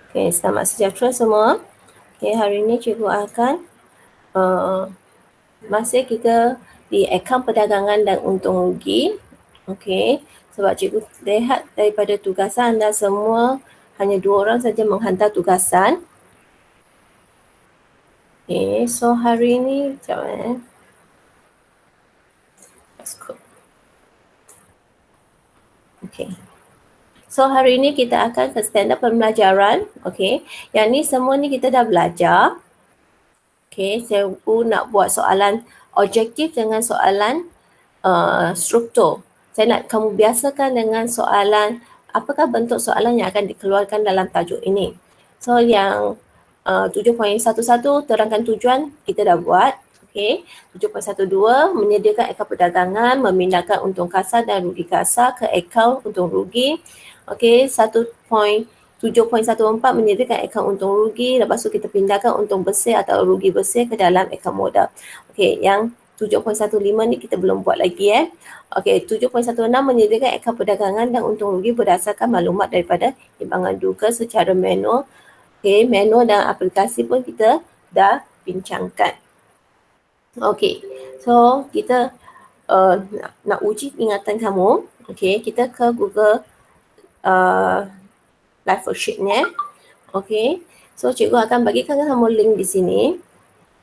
Okay, selamat sejahtera semua. Okay, hari ini cikgu akan masih kita di akaun perdagangan dan untung rugi. Okay, sebab cikgu lihat daripada tugasan anda semua hanya 2 orang saja menghantar tugasan. Okay, so hari ini, sekejap Okay. So hari ini kita akan ke standard pembelajaran. Okay, yang ni semua ni kita dah belajar. Okay, saya nak buat soalan objektif dengan soalan struktur. Saya nak kamu biasakan dengan soalan, apakah bentuk soalan yang akan dikeluarkan dalam tajuk ini. So yang 7.11 terangkan tujuan kita dah buat. Okay. 7.12 menyediakan akaun perdagangan, memindahkan untung kasar dan rugi kasar ke akaun untung rugi. Okay. 7.14 menyediakan akaun untung rugi, lepas tu kita pindahkan untung bersih atau rugi bersih ke dalam akaun modal. Okay, yang 7.15 ni kita belum buat lagi Okey, 7.16 menyediakan akaun perdagangan dan untung rugi berdasarkan maklumat daripada timbangan duga secara manual. Okey, manual dan aplikasi pun kita dah bincangkan. Okey, so kita nak uji ingatan kamu. Okey, kita ke Google Live Worksheet ni. Okey, so cikgu akan bagikan kamu link di sini.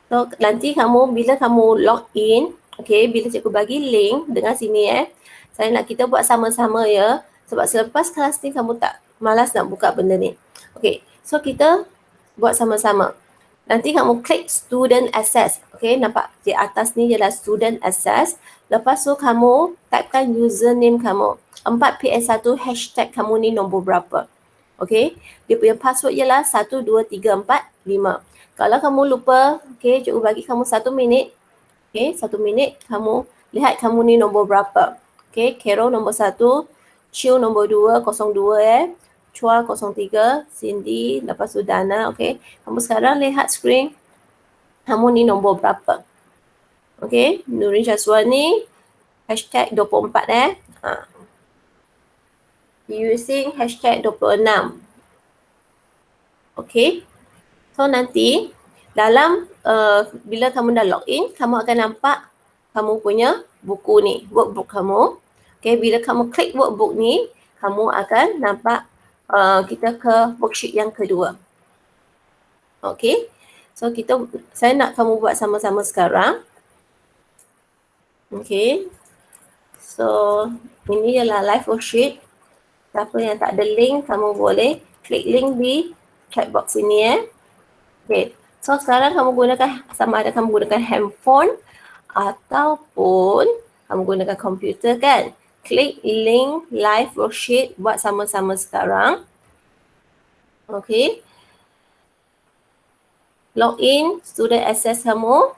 So nanti kamu bila kamu log in, okay, bila cikgu bagi link dengan sini saya nak kita buat sama-sama ya. Sebab selepas kelas ni kamu tak malas nak buka benda ni. Okay, so kita buat sama-sama. Nanti kamu klik student access. Okay, nampak di atas ni ialah student access. Lepas tu kamu typekan username kamu. 4PS1 hashtag kamu ni nombor berapa. Okay, dia punya password ialah 12345. Kalau kamu lupa, okay, cikgu bagi kamu 1 minit. Okay, 1 minit kamu lihat kamu ni nombor berapa. Okay, Carol nombor 1, Chiu nombor 2, 02 Chua 03, Cindy, lepas tu Dana, okay. Kamu sekarang lihat skrin, kamu ni nombor berapa. Okay, Nurin Syazwani, hashtag 24 Using hashtag 26. Okay, so nanti dalam bila kamu dah login, kamu akan nampak kamu punya buku ni, workbook kamu. Okay, bila kamu klik workbook ni, kamu akan nampak kita ke worksheet yang kedua. Okay, so saya nak kamu buat sama-sama sekarang. Okay, so ini ialah live worksheet. Siapa yang tak ada link, kamu boleh klik link di chat box ini Okay, so sekarang kamu gunakan, sama ada kamu gunakan handphone ataupun kamu gunakan komputer kan. Klik link live worksheet, buat sama-sama sekarang. Okay. Login student access kamu.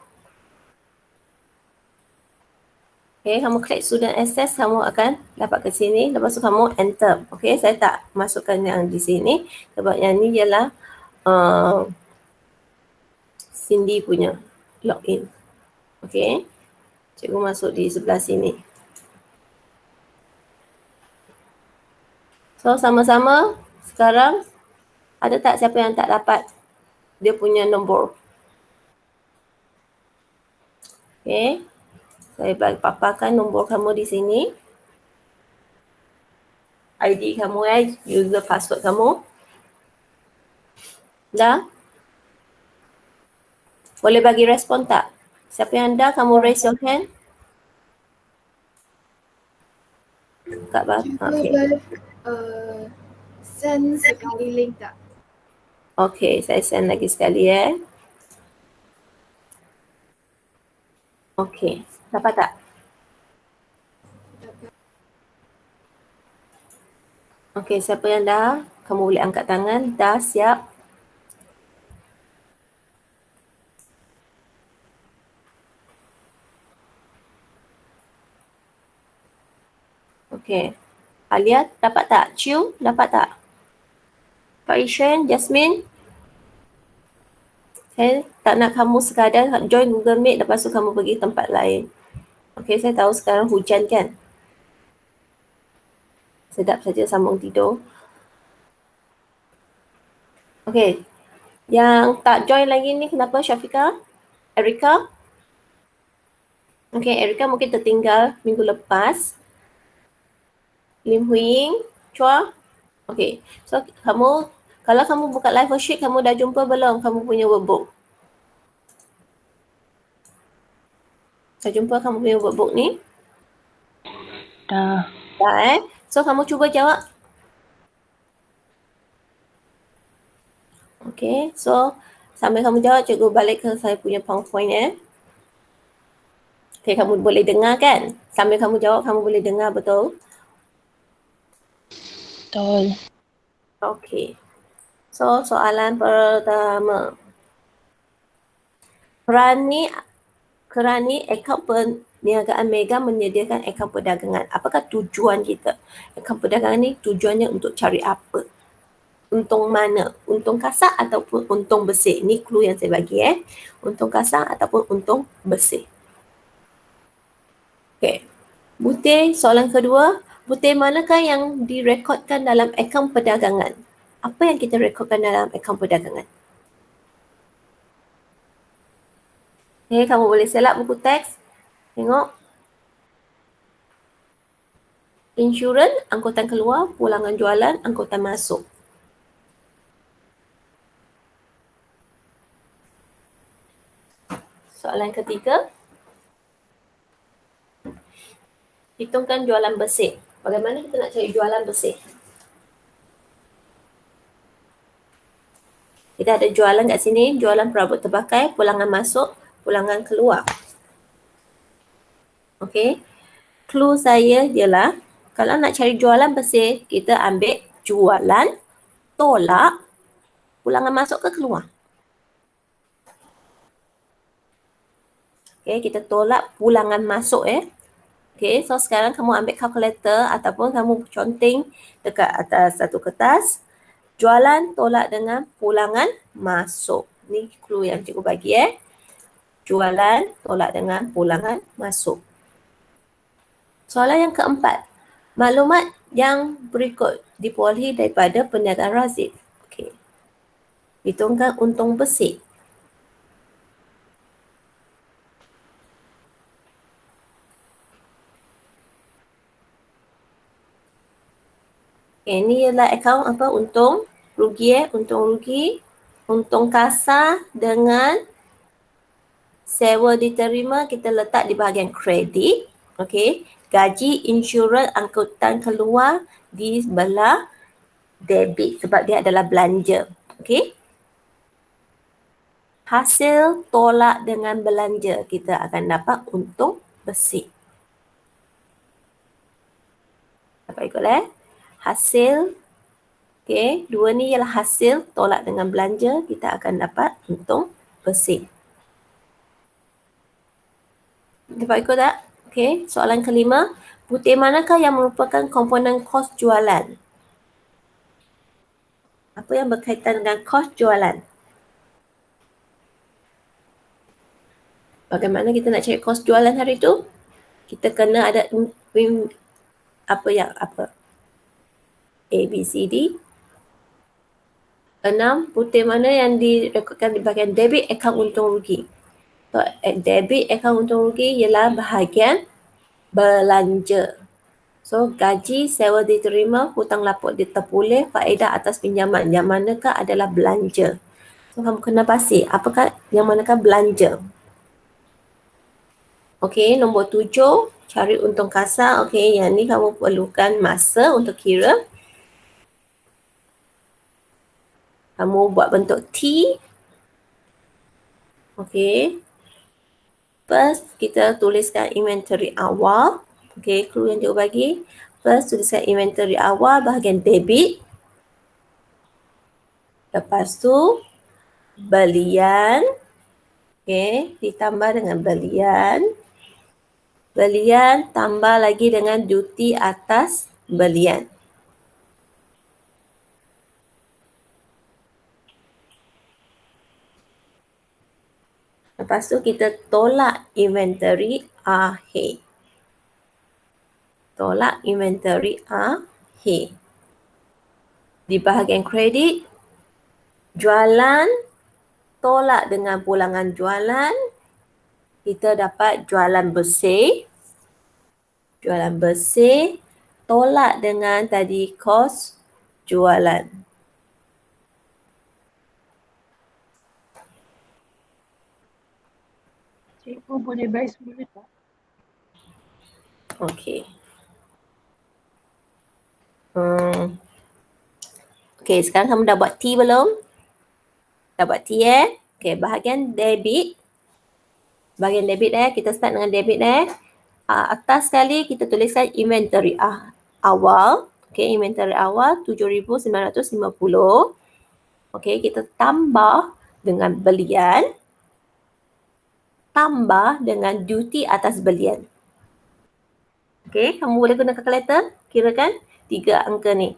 Okay, kamu klik student access, kamu akan dapat ke sini. Lepas tu kamu enter. Okay, saya tak masukkan yang di sini sebab yang ni ialah Cindy punya login. Okay, cikgu masuk di sebelah sini. So sama-sama sekarang ada tak siapa yang tak dapat dia punya nombor? Okay, saya paparkan nombor kamu di sini. ID kamu user password kamu. Dah? Boleh bagi respon tak? Siapa yang dah, kamu raise your hand. Kak Bah. Okay. Send sekali link tak? Okay, saya send lagi sekali Okay, dapat tak? Okay, siapa yang dah? Kamu boleh angkat tangan. Dah, siap? Okay. Alia, dapat tak? Chiu, dapat tak? Pak Ishan, Jasmine? Saya tak nak kamu sekadar join Google Meet lepas tu kamu pergi tempat lain. Okay, saya tahu sekarang hujan kan? Sedap saja sambung tidur. Okey. Yang tak join lagi ni kenapa Syafiqah? Erika? Okey, Erika mungkin tertinggal minggu lepas. Lim Huiying, Chua. Okey. So kamu, kalau kamu buka live worksheet, kamu dah jumpa belum kamu punya workbook? Dah jumpa kamu punya workbook ni? Dah. Dah So kamu cuba jawab. Okey, so sambil kamu jawab, cikgu balik ke saya punya PowerPoint. Okey, kamu boleh dengar kan? Sambil kamu jawab, kamu boleh dengar betul? Betul. Okey. So soalan pertama. Kerana akaun perniagaan Mega menyediakan akaun perdagangan. Apakah tujuan kita? Akaun perdagangan ni tujuannya untuk cari apa? Untung mana? Untung kasar ataupun untung bersih? Ni clue yang saya bagi. Untung kasar ataupun untung bersih. Okey. Butir soalan kedua. Butir manakah yang direkodkan dalam akaun perdagangan? Apa yang kita rekodkan dalam akaun perdagangan? Okay, kamu boleh select buku teks. Tengok. Insurans, angkutan keluar, pulangan jualan, angkutan masuk. Soalan ketiga. Hitungkan jualan bersih. Bagaimana kita nak cari jualan bersih? Kita ada jualan kat sini, jualan perabot terpakai, pulangan masuk, pulangan keluar. Okey. Clue saya ialah, kalau nak cari jualan bersih, kita ambil jualan, tolak, pulangan masuk ke keluar. Okey, kita tolak pulangan masuk. Okey, so sekarang kamu ambil kalkulator ataupun kamu conteng dekat atas satu kertas. Jualan tolak dengan pulangan masuk. Ni clue yang cikgu bagi. Jualan tolak dengan pulangan masuk. Soalan yang keempat. Maklumat yang berikut diperolehi daripada perniagaan Razif. Okey. Hitungkan untung bersih. Okay, ini ialah akaun apa? Untung rugi. Untung rugi. Untung kasar dengan sewa diterima kita letak di bahagian kredit. Okey. Gaji, insurans, angkutan keluar di sebelah debit sebab dia adalah belanja. Okey. Hasil tolak dengan belanja kita akan dapat untung bersih. Dapat ikut hasil. Okey, dua ni ialah hasil tolak dengan belanja, kita akan dapat untung bersih. Dapat ikut tak? Okey, soalan kelima. Butir manakah yang merupakan komponen kos jualan? Apa yang berkaitan dengan kos jualan? Bagaimana kita nak cari kos jualan hari tu? Kita kena ada A, B, C, D. 6. Butir mana yang direkodkan di bahagian debit akaun untung rugi? So, debit akaun untung rugi ialah bahagian belanja. So, gaji, sewa diterima, hutang lapuk terpulih, faedah atas pinjaman. Yang manakah adalah belanja? So, kamu kena pasti apakah yang manakah belanja. Okey, nombor 7, cari untung kasar. Okey, yang ni kamu perlukan masa untuk kira. Kamu buat bentuk T. Okey. First, kita tuliskan inventory awal. Okey, clue yang cikgu bagi. First, tuliskan inventory awal bahagian debit. Lepas tu, belian. Okey, ditambah dengan belian. Belian tambah lagi dengan duty atas belian. Lepas tu kita tolak inventory akhir. Tolak inventory akhir. Di bahagian kredit, jualan tolak dengan pulangan jualan, kita dapat jualan bersih. Jualan bersih tolak dengan tadi kos jualan. Cikgu boleh baris dulu tak? Okey. Okey, sekarang kamu dah buat T belum? Dah buat T Okey, bahagian debit. Bahagian debit kita start dengan debit atas sekali kita tuliskan inventory awal. Okey, inventory awal 7,950. Okey, kita tambah dengan belian. Tambah dengan duty atas belian. Okey, kamu boleh guna kalkulator, kirakan 3 angka ni.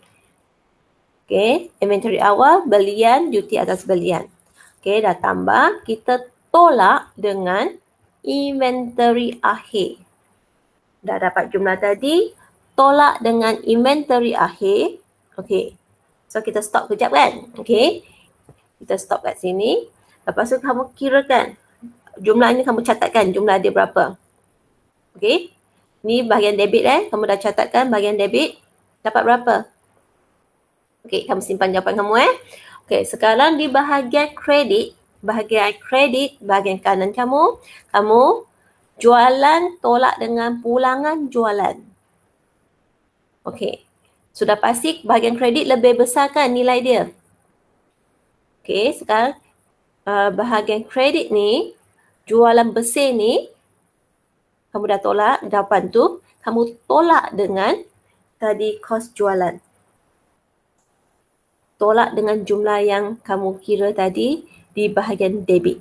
Okey, inventory awal, belian, duty atas belian. Okey, dah tambah, kita tolak dengan inventory akhir. Dah dapat jumlah tadi, tolak dengan inventory akhir. Okey, so kita stop kejap kan? Okey, kita stop kat sini. Lepas tu kamu kirakan, jumlah ni kamu catatkan jumlah dia berapa. Okey, ni bahagian debit kamu dah catatkan bahagian debit. Dapat berapa? Okey, kamu simpan jawapan kamu Okey, sekarang di bahagian kredit, bahagian kanan kamu jualan tolak dengan pulangan jualan. Okey, sudah pasti bahagian kredit lebih besar kan nilai dia? Okey, sekarang bahagian kredit ni, jualan bersih ni, kamu dah tolak jawapan tu, kamu tolak dengan tadi kos jualan. Tolak dengan jumlah yang kamu kira tadi di bahagian debit.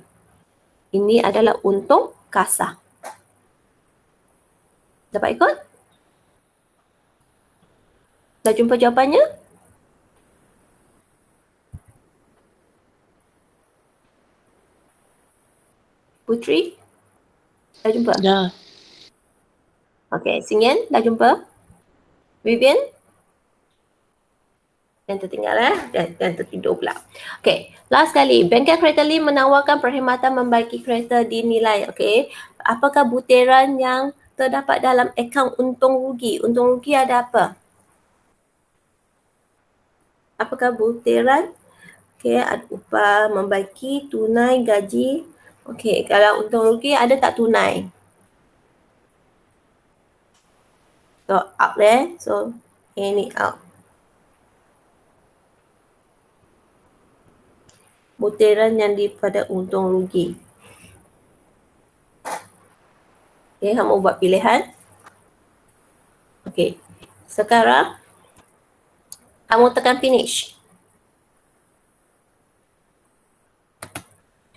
Ini adalah untung kasar. Dapat ikut? Dah jumpa jawapannya? Putri? Dah jumpa? Dah. Okey, Singyen dah jumpa? Vivian? Yang tertinggal dan tertidur pula. Okey, last kali. Bengkel Kereta Lim menawarkan perkhidmatan membaiki kereta dinilai. Okey, apakah butiran yang terdapat dalam akaun untung rugi? Untung rugi ada apa? Apakah butiran? Okey, ada upah, membaiki, tunai, gaji. Okey, kalau untung rugi ada tak tunai? So, out So, ini out. Butiran yang daripada untung rugi. Okey, kamu buat pilihan. Okey, sekarang kamu tekan finish.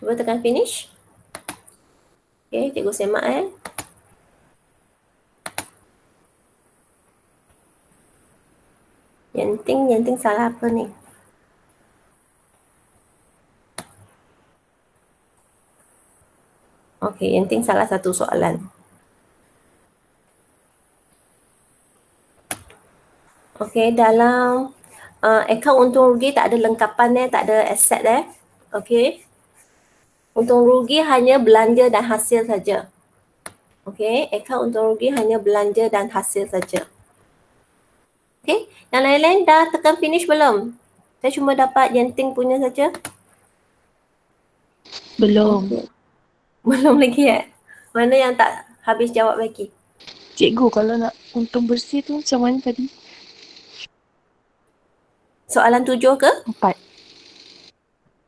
Cuba tekan finish. Okey, cikgu semak Yenting salah apa ni? Okey, Yenting salah satu soalan. Okey, dalam akaun untung rugi tak ada lengkapan tak ada aset Okey. Untung rugi hanya belanja dan hasil saja. Okey, akaun untung rugi hanya belanja dan hasil saja. Okey, yang lain-lain dah tekan finish belum? Saya cuma dapat Yenting punya saja. Belum. Okay. Belum lagi Mana yang tak habis jawab lagi? Cikgu, kalau nak untung bersih tu macam mana tadi? Soalan 7 ke? 4.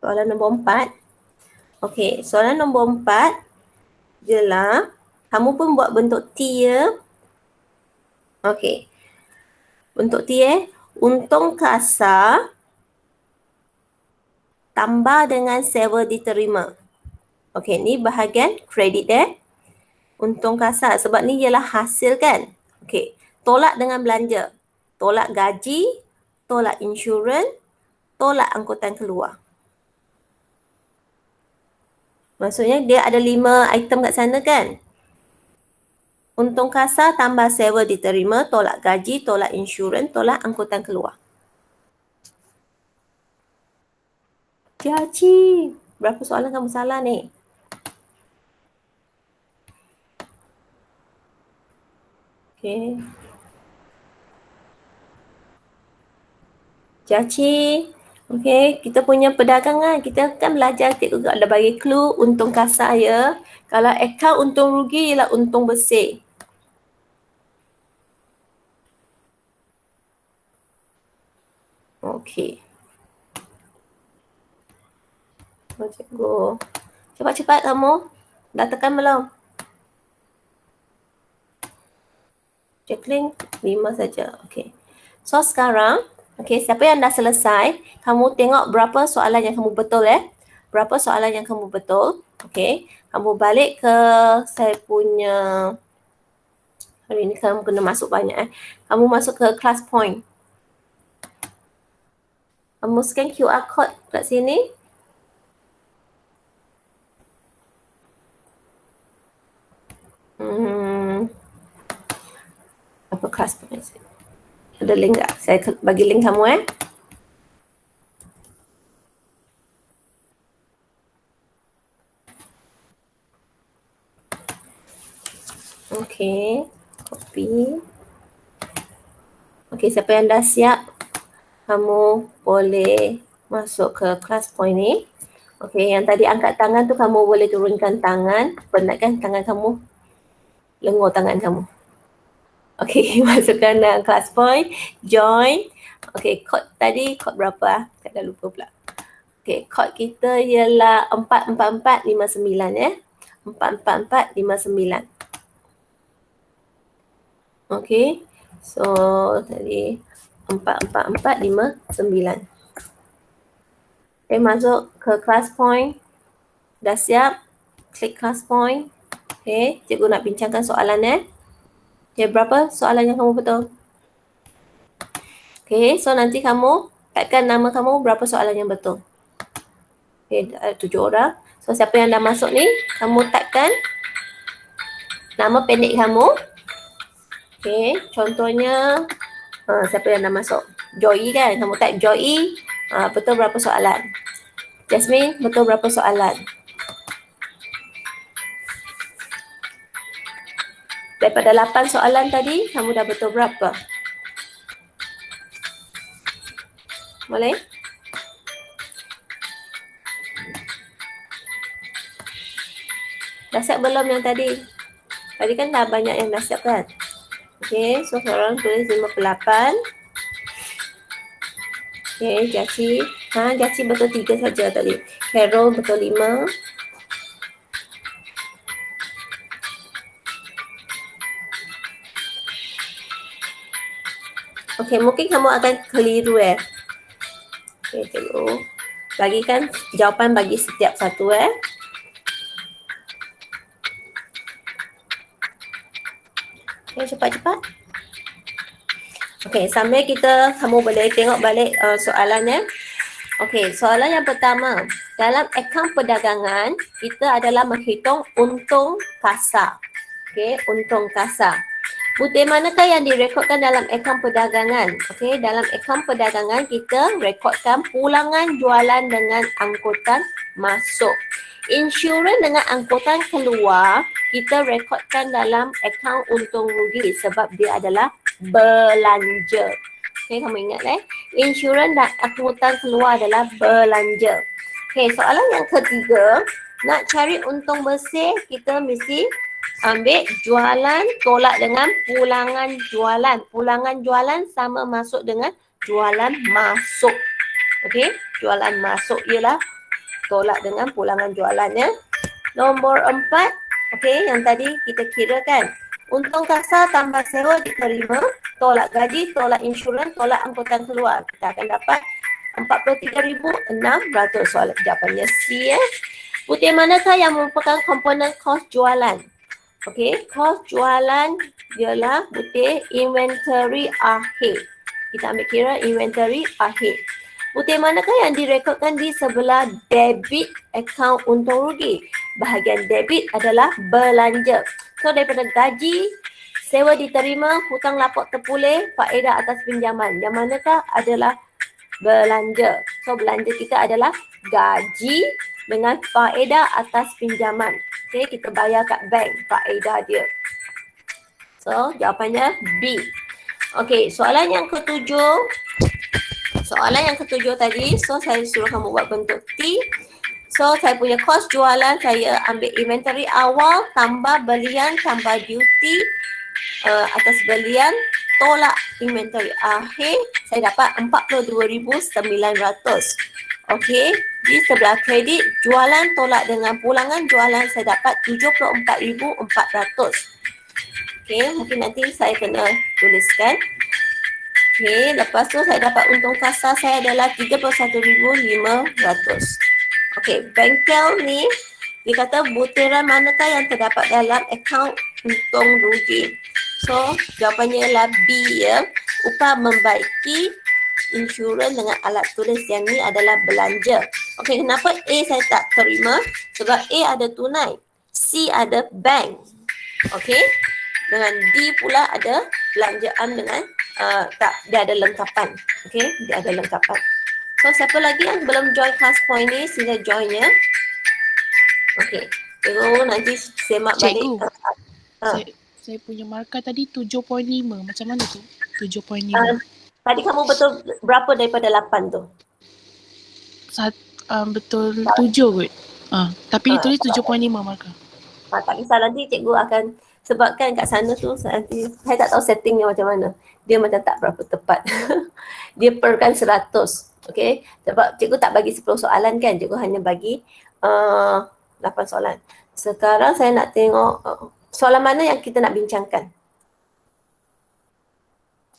Soalan nombor 4. Okey, soalan nombor 4 jelah kamu pun buat bentuk T Okey. Bentuk T untung kasar tambah dengan sewa diterima. Okey, ni bahagian kredit untung kasar sebab ni ialah hasil kan. Okey, tolak dengan belanja. Tolak gaji, tolak insurans, tolak angkutan keluar. Maksudnya dia ada 5 item kat sana kan. Untung kasar tambah sewa diterima, tolak gaji, tolak insurans, tolak angkutan keluar. Jaci, berapa soalan kamu salah ni? Okay. Jaci, okay, kita punya perdagangan, kita kan belajar cikgu ada bagi clue untung kasar ya. Kalau akaun untung rugi ialah untung bersih. Okey. Oh, cikgu. Cepat-cepat kamu. Dah tekan belum? Jacqueline, 5 saja. Okey. So sekarang, okey, siapa yang dah selesai, kamu tengok berapa soalan yang kamu betul Berapa soalan yang kamu betul. Okey. Kamu balik ke saya punya, hari ni kamu kena masuk banyak Kamu masuk ke class point. Kamu scan QR code kat sini. Apa class point? Ada link tak? Saya bagi link kamu Okey, copy. Okey, siapa yang dah siap, kamu boleh masuk ke class point ni. Okey, yang tadi angkat tangan tu kamu boleh turunkan tangan, penatkan tangan kamu, lengur tangan kamu. Okey, masukkan dalam class point, join. Okey, kod tadi kod berapa? Saya dah lupa pula. Okey, kod kita ialah 44459 44459. Okey, so tadi 44459. Okay, masuk ke class point. Dah siap? Klik class point. Okay, cikgu nak bincangkan soalan Okay, berapa soalan yang kamu betul? Okay, so nanti kamu typekan nama kamu berapa soalan yang betul. Okay, ada 7 orang. So siapa yang dah masuk ni, kamu typekan nama pendek kamu. Okay, contohnya siapa yang dah masuk? Joy kan? Kamu type Joy. Betul berapa soalan? Jasmine, betul berapa soalan? Daripada 8 soalan tadi, kamu dah betul berapa? Boleh? Dah siap belum yang tadi? Tadi kan dah banyak yang dah siap kan? Okay, so sekarang tulis 58. Okay, Jaci. Jaci betul 3 saja tadi. Carol betul 5. Okay, mungkin kamu akan keliru Okay, cikgu bagikan jawapan bagi setiap satu Okay, cepat-cepat. Okay, sambil kamu boleh tengok balik soalannya. Okay, soalan yang pertama. Dalam akaun perdagangan, kita adalah menghitung untung kasar. Okay, untung kasar. Butir manakah yang direkodkan dalam akaun perdagangan? Okay, dalam akaun perdagangan kita rekodkan pulangan jualan dengan angkutan masuk. Insurans dengan angkutan keluar, kita rekodkan dalam akaun untung rugi sebab dia adalah belanja. Okay, kamu ingat insurans dan angkutan keluar adalah belanja. Okay, soalan yang ketiga, nak cari untung bersih, kita mesti ambil jualan tolak dengan pulangan jualan. Pulangan jualan sama masuk dengan jualan masuk. Okey, jualan masuk ialah tolak dengan pulangan jualannya. Nombor 4, okey, yang tadi kita kirakan. Untung kasar tambah sewa diterima, tolak gaji, tolak insurans, tolak angkutan keluar. Kita akan dapat 43,600. Soalan jawapannya C Butir manakah yang merupakan komponen kos jualan? Okey, kos jualan ialah butir inventory akhir. Kita ambil kira inventory akhir. Butir manakah yang direkodkan di sebelah debit akaun untung rugi? Bahagian debit adalah belanja. So daripada gaji, sewa diterima, hutang lapor terpulih, faedah atas pinjaman. Yang manakah adalah belanja? So belanja kita adalah gaji dengan faedah atas pinjaman. Okay, kita bayar kat bank faedah dia. So, jawapannya B. Okay, soalan yang ketujuh. Soalan yang ketujuh tadi, so saya suruh kamu buat bentuk T. So, saya punya kos jualan, saya ambil inventory awal, tambah belian, tambah duty atas belian, tolak inventory akhir, saya dapat 42,900. Okey, di sebelah kredit, jualan tolak dengan pulangan jualan, saya dapat 74,400. Okey, mungkin nanti saya kena tuliskan. Okey, lepas tu saya dapat untung kasar saya adalah 31,500. Okey, bengkel ni dia kata butiran manakah yang terdapat dalam akaun untung rugi. So, jawapannya ialah B ya. Upah membaiki insurans dengan alat tulis yang ni adalah belanja. Okey, kenapa A saya tak terima? Sebab A ada tunai, C ada bank. Okey, dengan D pula ada belanjaan dengan dia ada lengkapan. Okey, dia ada lengkapan. So, siapa lagi yang belum join class point ni, sila join ya. Okey, cikgu nanti semak balik. Cikgu, saya punya markah tadi 7.5. Macam mana tu? 7.5. Tadi kamu betul berapa daripada 8 tu? Betul 7 kot. Tapi dia tulis 7.5 markah. Tak kisah, nanti cikgu akan sebabkan kat sana tu nanti saya tak tahu settingnya macam mana. Dia macam tak berapa tepat. Dia perkan 100. Okey, sebab cikgu tak bagi 10 soalan kan, cikgu hanya bagi 8 soalan. Sekarang saya nak tengok soalan mana yang kita nak bincangkan.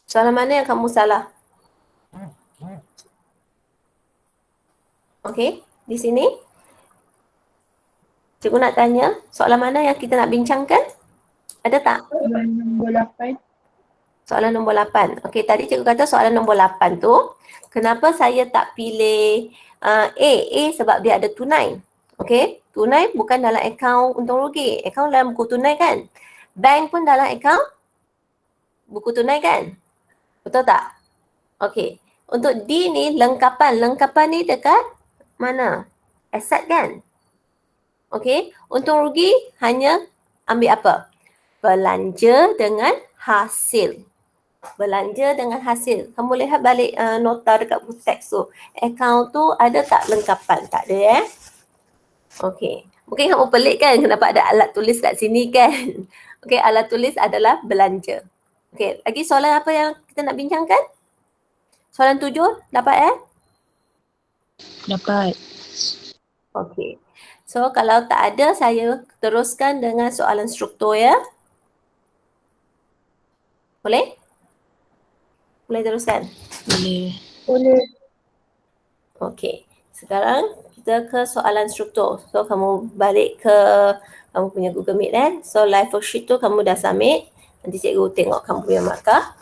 Soalan mana yang kamu salah? Okey, di sini. Cikgu nak tanya, soalan mana yang kita nak bincangkan? Ada tak? Soalan nombor 8. Soalan nombor 8. Okey, tadi cikgu kata soalan nombor 8 tu, kenapa saya tak pilih A? A sebab dia ada tunai. Okey, tunai bukan dalam akaun untung rugi. Akaun dalam buku tunai kan? Bank pun dalam akaun buku tunai kan? Betul tak? Okey, untuk D ni lengkapan. Lengkapan ni dekat mana? Aset kan? Okey, untung rugi hanya ambil apa? Belanja dengan hasil. Belanja dengan hasil. Kamu lihat balik nota dekat buku teks tu. Akaun tu ada tak lengkapan? Tak ada Okey. Mungkin kamu pelik kan kenapa ada alat tulis kat sini kan? Okey, alat tulis adalah belanja. Okey, lagi soalan apa yang kita nak bincangkan? Soalan 7 dapat Dapat. Okey. So kalau tak ada, saya teruskan dengan soalan struktur ya. Boleh? Boleh teruskan? Boleh. Okey. Sekarang kita ke soalan struktur. So kamu balik ke kamu punya Google Meet So live worksheet tu kamu dah submit. Nanti cikgu tengok kamu punya markah.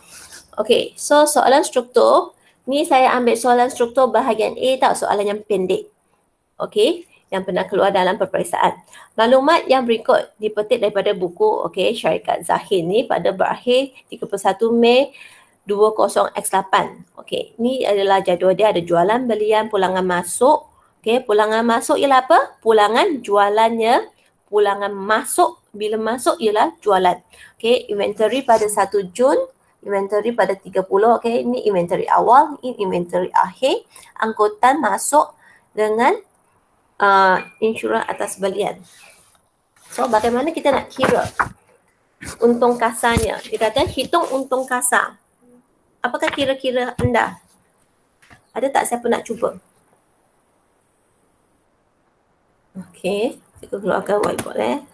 Okey. So soalan struktur. Ni saya ambil soalan struktur bahagian A tak, soalan yang pendek. Okey. Yang pernah keluar dalam peperiksaan. Maklumat yang berikut dipetik daripada buku Syarikat Zahir ni pada berakhir 31 Mei 20X8. Okey, ni adalah jadual dia, ada jualan, belian, pulangan masuk. Okey, pulangan masuk ialah apa? Pulangan jualannya, pulangan masuk bila masuk ialah jualan. Okey, inventory pada 1 Jun, inventory pada 30. Okey, ini inventory awal, ini inventory akhir. Angkutan masuk dengan insurans atas belian. So, bagaimana kita nak kira untung kasarnya? Dia kata hitung untung kasar. Apakah kira-kira anda? Ada tak siapa nak cuba? Okey, kita keluarkan whiteboard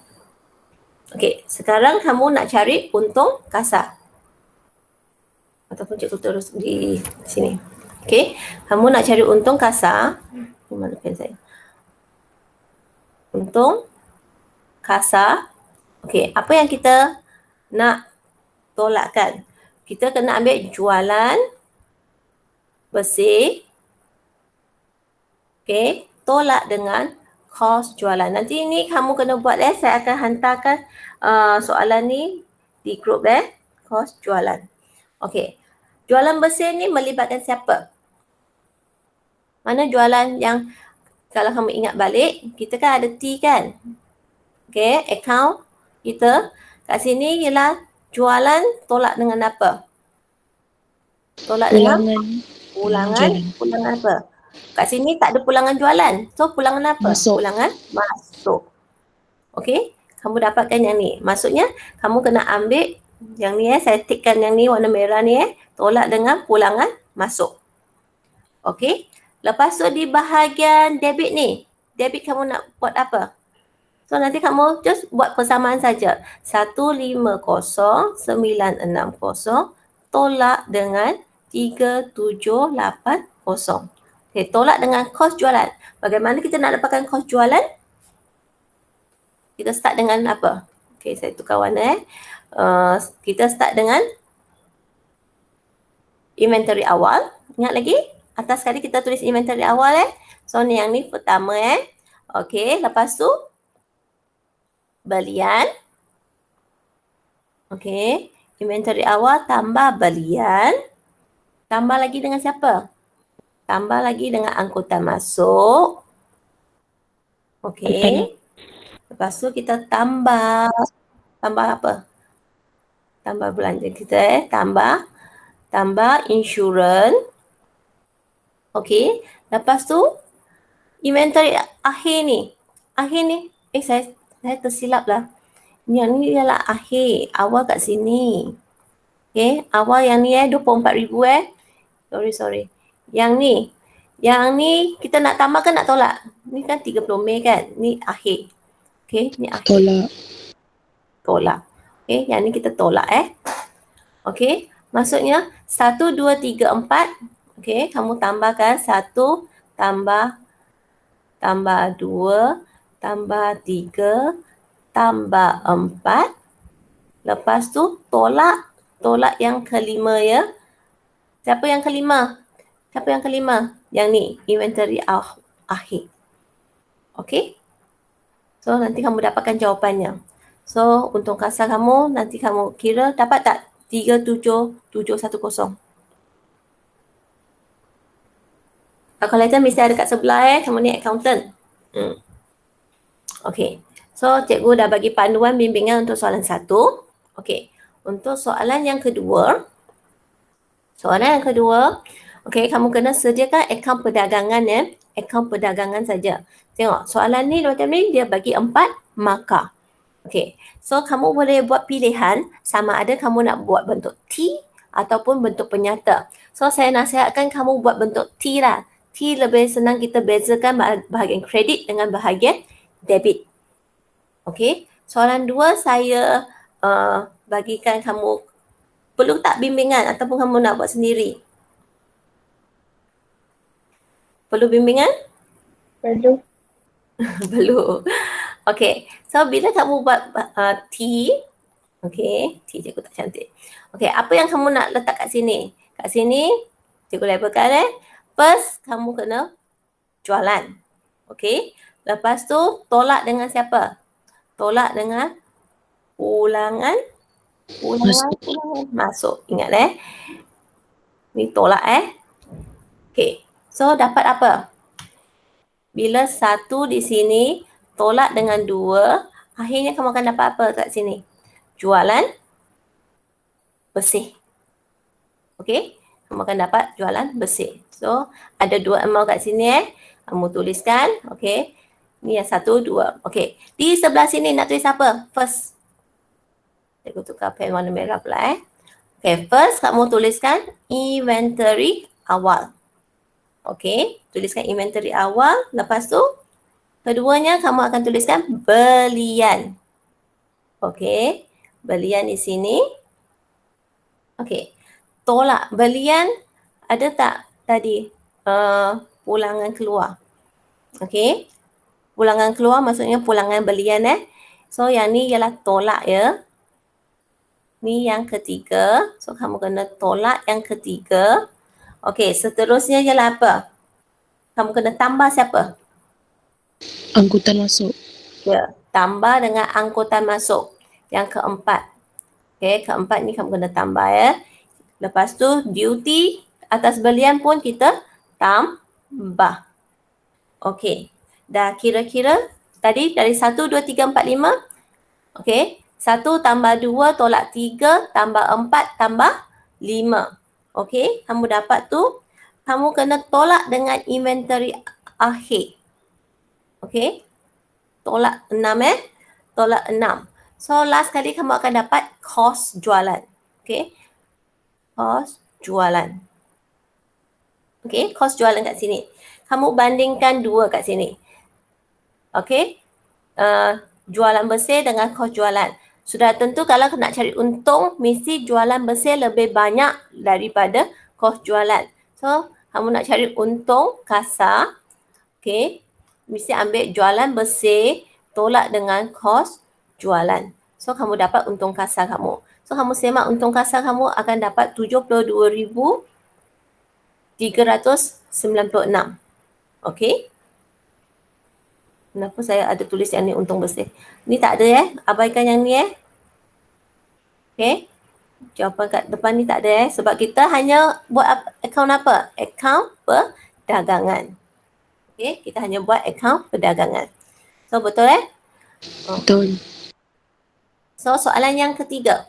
Okey, sekarang kamu nak cari untung kasar. Ataupun cikgu terus di sini. Okey, kamu nak cari untung kasar. Mana pen saya? Untung kasar. Okey, apa yang kita nak tolakkan? Kita kena ambil jualan bersih. Okey, tolak dengan kos jualan. Nanti ni kamu kena buat saya akan hantarkan soalan ni di grup kos jualan. Okey. Jualan bersih ni melibatkan siapa? Mana jualan yang kalau kamu ingat balik, kita kan ada T kan? Okay, account kita kat sini ialah jualan tolak dengan apa? Tolak dengan Pulangan. pulangan apa? Kat sini tak ada pulangan jualan. So pulangan apa? Masuk. Pulangan masuk. Okay, kamu dapatkan yang ni. Maksudnya kamu kena ambil yang ni saya tikkan yang ni warna merah ni tolak dengan pulangan masuk. Okay, lepas tu di bahagian debit ni, debit kamu nak buat apa? So nanti kamu just buat persamaan saja. 150,960 tolak dengan 3780. Okay, tolak dengan kos jualan. Bagaimana kita nak dapatkan kos jualan? Kita start dengan apa? Okay, saya tukar warna kita start dengan inventory awal. Ingat lagi? Atas sekali kita tulis inventory awal So ni yang ni pertama Okay, lepas tu belian. Okay, inventory awal tambah belian. Tambah lagi dengan siapa? Tambah lagi dengan angkutan masuk. Okay. Lepas tu kita tambah apa? Tambah belanja kita tambah insurans. Okay. Lepas tu inventory akhir ni. Saya tersilap lah. Yang ni ialah akhir. Awal kat sini. Okay. Awal yang ni 24,000 Sorry. Yang ni kita nak tambah kan nak tolak? Ni kan 30 Mei kan? Ni akhir. Okay. Ni akhir. Tolak. Okay. Yang ni kita tolak Okay. Maksudnya 1, 2, 3, 4. Okay. Kamu tambahkan 1 tambah 2 tambah 3 tambah 4. Lepas tu tolak yang kelima ya. Siapa yang kelima? Yang ni, inventory akhir. Okay. So nanti kamu dapatkan jawapannya. So untuk kasar kamu, nanti kamu kira dapat tak? 37710. Calculator mesti ada kat sebelah kamu ni accountant. Okay. So cikgu dah bagi panduan bimbingan untuk soalan 1. Okay. Untuk soalan yang kedua. Okay, kamu kena sediakan akaun perdagangan akaun perdagangan saja. Tengok, soalan ni macam ni dia bagi 4 markah. Okay, so kamu boleh buat pilihan sama ada kamu nak buat bentuk T ataupun bentuk penyata. So saya nasihatkan kamu buat bentuk T lah. T lebih senang kita bezakan bahagian kredit dengan bahagian debit. Okay, soalan 2 saya bagikan kamu. Perlu tak bimbingan ataupun kamu nak buat sendiri? Perlu bimbingan? Perlu. Perlu. Okay. So, bila kamu buat T, okay, T cikgu tak cantik. Okay, apa yang kamu nak letak kat sini? Kat sini, cikgu labelkan First, kamu kena jualan. Okay. Lepas tu, tolak dengan siapa? Tolak dengan pulangan masuk. Ingat ni tolak Okay. So dapat apa? Bila 1 di sini tolak dengan 2, akhirnya kamu akan dapat apa kat sini? Jualan bersih. Okay. Kamu akan dapat jualan bersih. So ada 2 amount kat sini kamu tuliskan. Okay. Ni yang 1, 2. Okay. Di sebelah sini nak tulis apa? First. Saya tukar pen warna merah pula Okay, first kamu tuliskan inventory awal. Okay, tuliskan inventory awal. Lepas tu, keduanya kamu akan tuliskan belian. Okay, belian di sini. Okay, tolak. Belian ada tak tadi pulangan keluar? Okay, pulangan keluar maksudnya pulangan belian So, yang ni ialah tolak ya. Ni yang ketiga. So, kamu kena tolak yang ketiga. Okey, seterusnya ialah apa? Kamu kena tambah siapa? Angkutan masuk. Ya, tambah dengan angkutan masuk. Yang keempat. Okey, keempat ni kamu kena tambah Lepas tu, duty atas belian pun kita tambah. Okey, dah kira-kira tadi dari 1, 2, 3, 4, 5. Okey. 1 tambah 2 tolak 3 tambah 4 tambah 5. Okey. Kamu dapat tu. Kamu kena tolak dengan inventory akhir. Okey. Tolak 6 Tolak 6. So last kali kamu akan dapat kos jualan. Okey. Kos jualan. Okey, kos jualan kat sini. Kamu bandingkan dua kat sini. Okey. Jualan bersih dengan kos jualan. Sudah tentu kalau nak cari untung, mesti jualan bersih lebih banyak daripada kos jualan. So, kamu nak cari untung kasar, okey, mesti ambil jualan bersih tolak dengan kos jualan. So, kamu dapat untung kasar kamu. So, kamu semak untung kasar kamu akan dapat 72,396. Okey. Kenapa saya ada tulis yang ni untung bersih? Ni tak ada abaikan yang ni Okey. Jawapan kat depan ni tak ada sebab kita hanya buat akaun apa? Akaun perdagangan. Okey, kita hanya buat akaun perdagangan. So betul Betul. So soalan yang ketiga.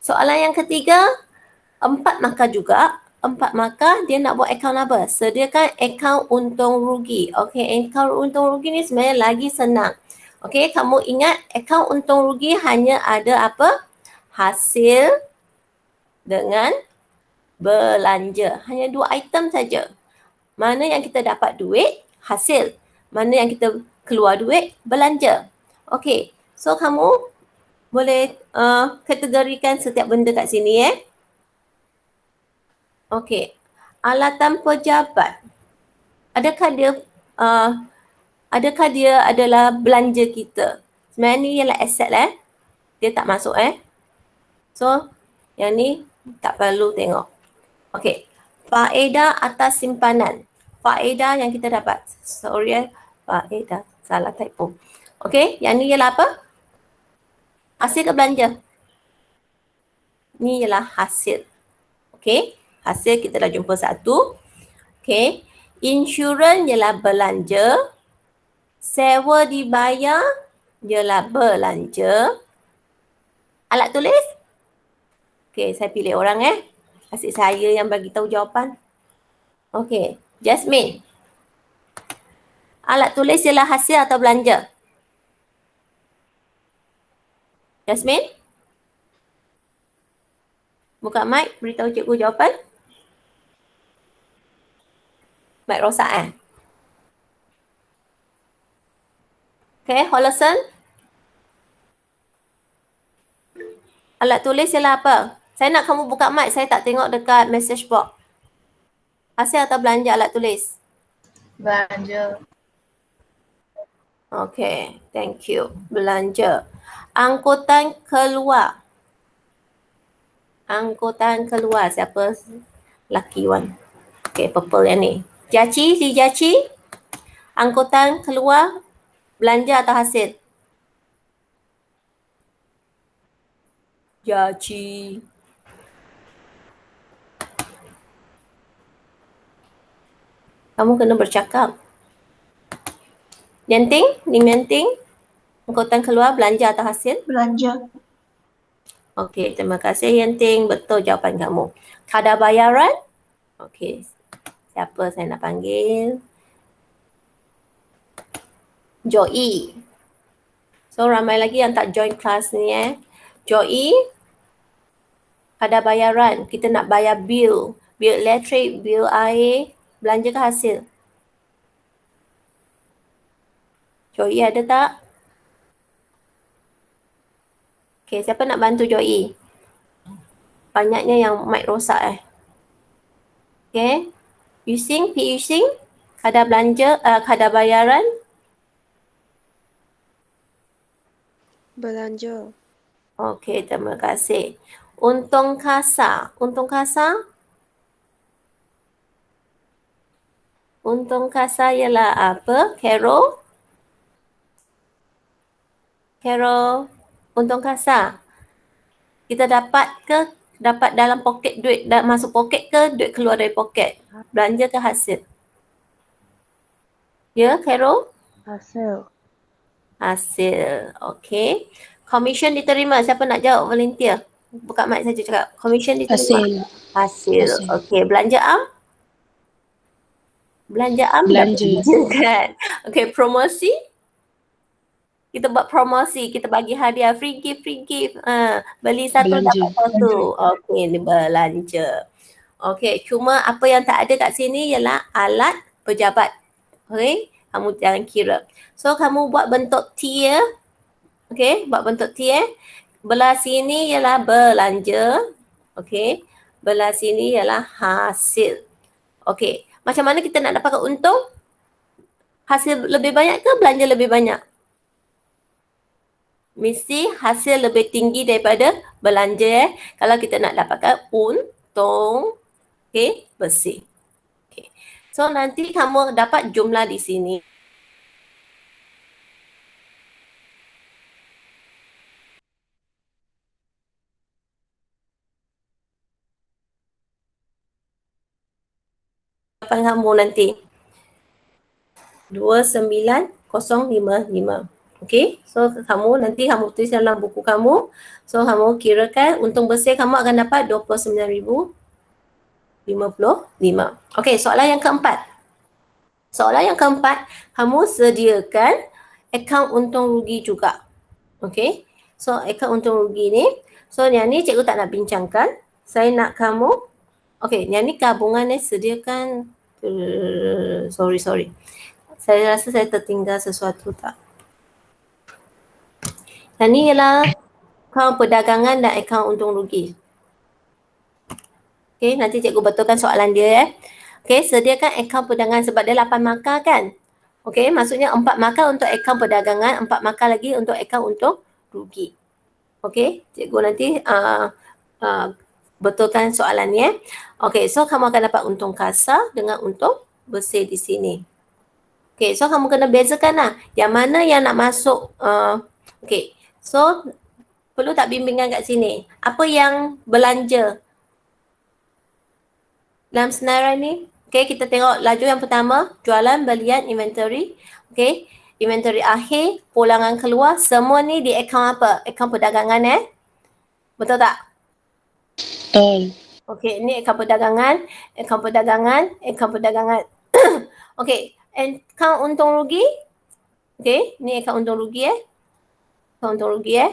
Soalan yang ketiga, 4 markah juga. 4 markah dia nak buat akaun apa? Sediakan akaun untung rugi. Okey, akaun untung rugi ni sebenarnya lagi senang. Okey, kamu ingat akaun untung rugi hanya ada apa? Hasil dengan belanja. Hanya 2 item saja. Mana yang kita dapat duit? Hasil. Mana yang kita keluar duit? Belanja. Okey, so kamu boleh kategorikan setiap benda kat sini Okey, alatan pejabat. Adakah dia adalah belanja kita? Sebenarnya ni ialah aset Dia tak masuk So, yang ni tak perlu tengok. Okey, faedah atas simpanan. Faedah yang kita dapat. Sorry faedah. Salah typo. Okey, yang ni ialah apa? Hasil ke belanja? Ni ialah hasil. Okey, hasil kita dah jumpa satu. Okey, insurans ialah belanja. Sewa dibayar ialah belanja. Alat tulis? Okey, saya pilih orang Asyik saya yang bagi tahu jawapan. Okey, Jasmine. Alat tulis ialah hasil atau belanja? Jasmine? Buka mic, beritahu cikgu jawapan. Mic rosak Okey, Hollerson. Alat tulis ialah apa? Saya nak kamu buka mic, saya tak tengok dekat message box. Hasil atau belanja alat tulis? Belanja. Okay, thank you. Belanja. Angkutan keluar. Angkutan keluar. Siapa? Lucky one. Okay, purple yang ni. Jaci, si Jaci. Angkutan keluar, belanja atau hasil? Jaci. Kamu kena bercakap. Yanting, Lim Yanting. Angkutan keluar, belanja atau hasil? Belanja. Okey, terima kasih Yanting. Betul jawapan kamu. Kadar bayaran? Okey. Siapa saya nak panggil? Joey. So ramai lagi yang tak join kelas ni Joey. Kadar bayaran. Kita nak bayar bil. Bil elektrik, bil air. Belanja ke hasil? Joey ada tak? Okay, siapa nak bantu Joey? Banyaknya yang mic rosak Okay. Using, P using. Kadar belanja, kadar bayaran. Belanja. Okay, terima kasih. Untung kasar. Untung kasar? Untung kasar ialah apa? Carol? Carol, untung kasar. Kita dapat dalam poket duit, masuk poket ke duit keluar dari poket? Belanja ke hasil? Ya, Carol? Hasil. Hasil. Okay. Commission diterima. Siapa nak jawab? Volunteer. Buka mic saja cakap. Commission diterima. Hasil. Hasil. Hasil. Okay. Belanja am? Belanja am Belanja. kan? Okay. Promosi? Kita buat promosi. Kita bagi hadiah. Free gift, free gift. Beli satu Belanja. dapat satu. Okay. Ni belanja. Okay. Cuma apa yang tak ada kat sini ialah alat pejabat. Okay. Kamu jangan kira. So, kamu buat bentuk T ya. Okay, buat bentuk T Belah sini ialah belanja. Okay. Belah sini ialah hasil. Okay. Macam mana kita nak dapatkan untung? Hasil lebih banyak ke belanja lebih banyak? Mesti hasil lebih tinggi daripada belanja kalau kita nak dapatkan untung. Okay, bersih. Okay. So, nanti kamu dapat jumlah di sini. Kamu nanti 29055. Okay, so kamu nanti kamu tulis dalam buku kamu. So kamu kirakan untung bersih kamu akan dapat 29,055. Okay, soalan yang keempat. Soalan yang keempat, kamu sediakan akaun untung rugi juga. Okay, so akaun untung rugi ni. So yang ni cikgu tak nak bincangkan. Saya nak kamu, okay, yang ni gabungan ni sediakan. Sorry. Saya rasa saya tertinggal sesuatu tak? Yang ni ialah akaun perdagangan dan akaun untung rugi. Okay, nanti cikgu betulkan soalan dia Okay, sediakan akaun perdagangan sebab dia 8 markah kan? Okay, maksudnya 4 markah untuk akaun perdagangan, 4 markah lagi untuk akaun untung rugi. Okay, cikgu nanti betulkan soalan ni Okay, so kamu akan dapat untung kasar dengan untung bersih di sini. Okay, so kamu kena bezakan lah. Yang mana yang nak masuk. Okay, so perlu tak bimbingan kat sini? Apa yang belanja dalam senarai ni? Okay, kita tengok laju yang pertama. Jualan, belian, inventory. Okay, inventory akhir, pulangan keluar. Semua ni di akaun apa? Akaun perdagangan Betul tak? Betul. Okay, ni akaun perdagangan, akaun perdagangan, akaun perdagangan. Okay, akaun untung rugi. Okay, ni akaun untung rugi Akaun untung rugi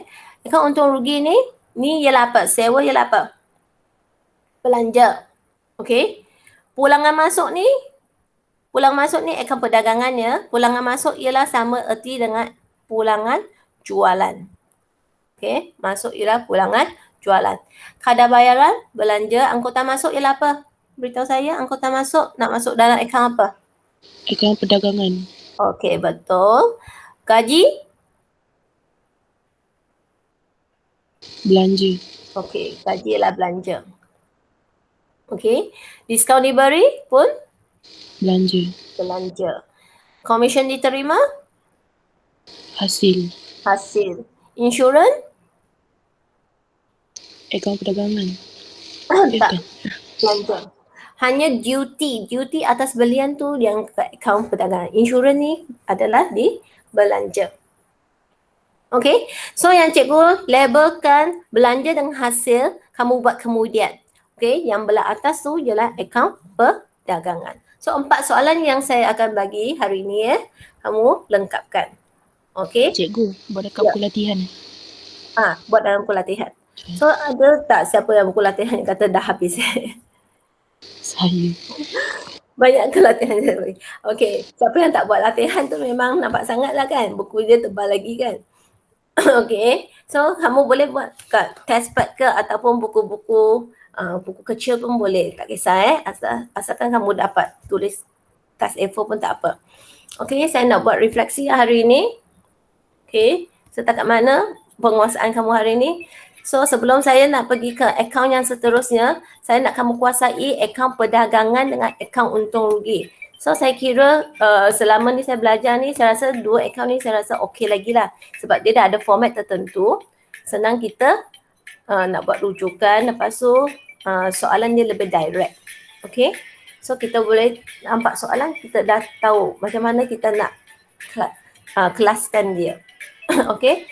Akaun untung rugi ni ialah apa? Sewa ialah apa? Belanja. Okay, pulangan masuk ni akaun perdagangannya. Pulangan masuk ialah sama erti dengan pulangan jualan. Okay, masuk ialah pulangan jualan. Kadar bayaran, belanja, angkutan masuk ialah apa? Beritahu saya, angkutan masuk nak masuk dalam akaun apa? Akaun perdagangan. Okey, betul. Gaji? Belanja. Okey, gaji ialah belanja. Okey, diskaun diberi pun? Belanja. Belanja. Komisen diterima? Hasil. Hasil. Insurans? Akaun perdagangan. Tak. Belanja. Hanya duty atas belian tu yang kat akaun perdagangan. Insurans ni adalah di belanja. Okay, so yang cikgu labelkan belanja dengan hasil, kamu buat kemudian. Okay, yang belah atas tu ialah akaun perdagangan. So 4 soalan yang saya akan bagi hari ini kamu lengkapkan. Okay. Cikgu, buat dekat buku latihan. Buat dalam buku latihan. So ada tak siapa yang buku latihan yang kata dah habis? Saya. Banyak ke latihan saya? Okay, siapa yang tak buat latihan tu memang nampak sangat lah kan? Buku dia tebal lagi kan? Okay, so kamu boleh buat kat testpad ke ataupun buku-buku buku kecil pun boleh. Tak kisah asalkan kamu dapat tulis tas A4 pun tak apa. Okay, saya nak buat refleksi hari ini. Okay, setakat mana penguasaan kamu hari ini? So sebelum saya nak pergi ke akaun yang seterusnya, saya nak kamu kuasai akaun perdagangan dengan akaun untung rugi. So saya kira selama ni saya belajar ni, saya rasa 2 akaun ni saya rasa okey lagi lah. Sebab dia dah ada format tertentu. Senang kita nak buat rujukan, lepas tu soalan dia lebih direct. Okay, so kita boleh nampak soalan, kita dah tahu macam mana kita nak kelaskan dia. Okey.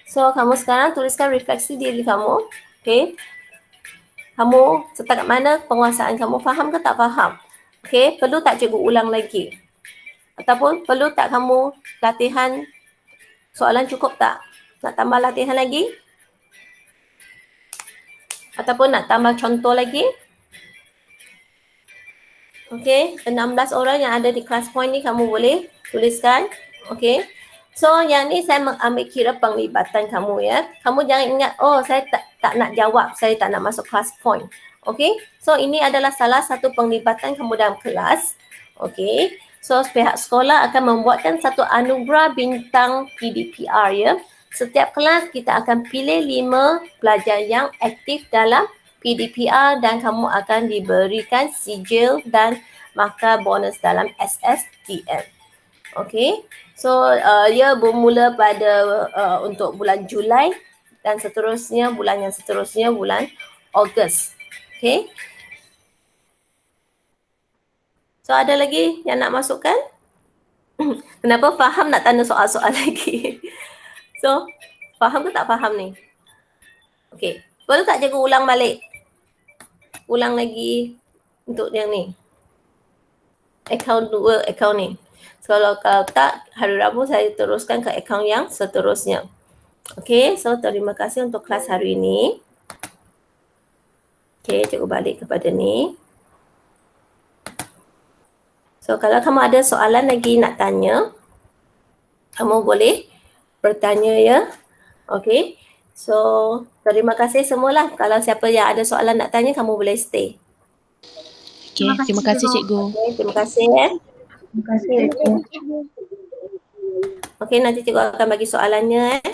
So kamu sekarang tuliskan refleksi diri kamu. Okey. Kamu setakat mana penguasaan kamu, faham ke tak faham? Okey, perlu tak cikgu ulang lagi? Ataupun perlu tak kamu latihan soalan, cukup tak? Nak tambah latihan lagi? Ataupun nak tambah contoh lagi? Okey, 16 orang yang ada di kelas point ni kamu boleh tuliskan. Okey. So yang ni saya ambil kira penglibatan kamu ya. Kamu jangan ingat, oh saya tak nak jawab, saya tak nak masuk kelas point. Okey. So ini adalah salah satu penglibatan kamu dalam kelas. Okey. So pihak sekolah akan membuatkan satu anugerah bintang PDPR ya. Setiap kelas kita akan pilih 5 pelajar yang aktif dalam PDPR dan kamu akan diberikan sijil dan markah bonus dalam SSTM. Okey. So ia bermula pada untuk bulan Julai dan seterusnya bulan yang seterusnya bulan Ogos. Okey. So ada lagi yang nak masukkan? Kenapa faham nak tanya soal-soal lagi? So faham ke tak faham ni? Okey. Boleh tak cikgu ulang balik? Ulang lagi untuk yang ni. Akaun 2, akaun ni. So, kalau tak, hari Rabu saya teruskan ke akaun yang seterusnya. Okey, so terima kasih untuk kelas hari ini. Okey, cikgu balik kepada ni. So, kalau kamu ada soalan lagi nak tanya, kamu boleh bertanya ya. Okey, so terima kasih semualah. Kalau siapa yang ada soalan nak tanya, kamu boleh stay. Okey, terima kasih cikgu. Okay, terima kasih ya. Terima kasih, cikgu. Okey, nanti cikgu akan bagi soalannya